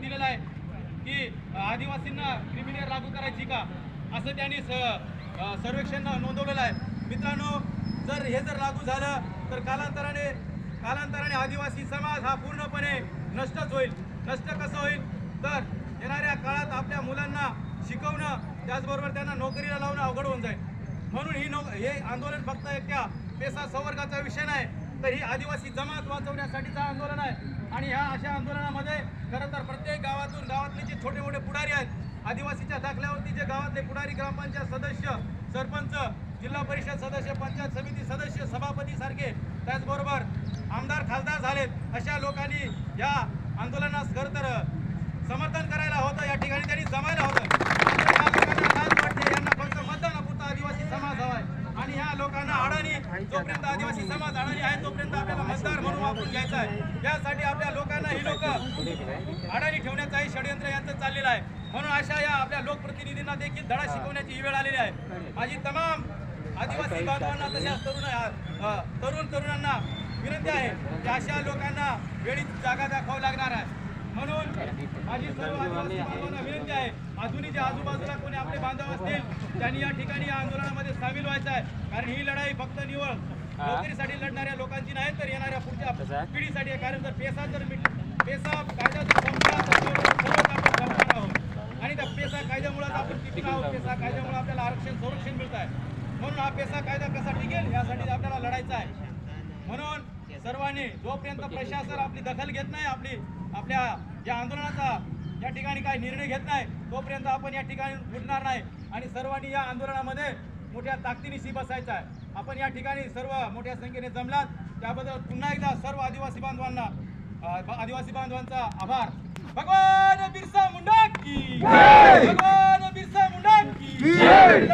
दिलेला आहे की आदिवासींना क्रिमिनल लागू करायची का, असं त्यांनी सर्वेक्षण नोंदवलेलं आहे. मित्रांनो, जर लागू झालं तर कालांतराने आदिवासी समाज हा पूर्णपणे नष्टच होईल. नष्ट कसं होईल तर येणाऱ्या काळात आपल्या मुलांना शिकवणं त्याचबरोबर त्यांना नोकरीला लावणं अवघड होऊन जाईल. म्हणून हे आंदोलन फक्त एकट्या पेसा संवर्गाचा विषय नाही, तर ही आदिवासी जमात वाचवण्यासाठीचं आंदोलन आहे. आणि ह्या अशा आंदोलनामध्ये खरं तर प्रत्येक गावातले जे छोटे मोठे पुढारी आहेत, आदिवासीच्या दाखल्यावरती जे गावातले पुढारी, ग्रामपंचायत सदस्य, सरपंच, जिल्हा परिषद सदस्य, पंचायत समिती सदस्य, सभापती सारखे, त्याचबरोबर आमदार खासदार झालेत, अशा लोकांनी या आंदोलनास खरं तर समर्थन करायला होतं. या ठिकाणी त्यांनी जमायला होतं. या लोकांना लाज वाटते, यांना फक्त मतदानापुरता आदिवासी समाज हवाय. आणि ह्या लोकांना अडाणी, जोपर्यंत आदिवासी समाज अडाणी आहे तोपर्यंत आपल्याला मतदार म्हणून वापरून घ्यायचा आहे. यासाठी आपल्या लोकांना ही लोक अडाणी ठेवण्याचाही षडयंत्र यांचं चाललेलं आहे. म्हणून अशा या आपल्या लोकप्रतिनिधींना देखील धडा शिकवण्याची ही वेळ आलेली आहे. माझी तमाम आदिवासी बांधवांना, तशाच तरुणांना विनंती आहे की अशा लोकांना वेळीच जागा दाखवावी लागणार आहे. म्हणून माझी सर्व आदिवासी बांधवांना विनंती आहे, अजूनही जे आजूबाजूला कोणी आपले बांधव असतील त्यांनी या ठिकाणी या आंदोलनामध्ये सामील व्हायचं आहे. कारण ही लढाई फक्त निवड नोकरीसाठी लढणाऱ्या लोकांची नाही, तर येणाऱ्या पुढच्या पिढीसाठी आहे. कारण जर पेसा कायदा जर संपला तर सर्वच आपण संपणार आहोत. आणि त्या पेसा कायद्यामुळेच आपण टिकून आहोत. पेसा कायद्यामुळे आपल्याला संरक्षण मिळत आहे. म्हणून हा पेसा कायदा कसा टिकेल यासाठी आपल्याला लढायचं आहे. म्हणून सर्वांनी जोपर्यंत प्रशासन आपली दखल घेत नाही, आपल्या या आंदोलनाचा या ठिकाणी काही निर्णय घेत नाही, तोपर्यंत आपण या ठिकाणी उठणार नाही. आणि सर्वांनी या आंदोलनामध्ये मोठ्या ताकदीनिशी बसायचं आहे. आपण या ठिकाणी सर्व मोठ्या संख्येने जमलात त्याबद्दल पुन्हा एकदा सर्व आदिवासी बांधवांचा आभार. भगवान बिरसा मुंडा की जय. भगवान बिरसा मुंडा की जय.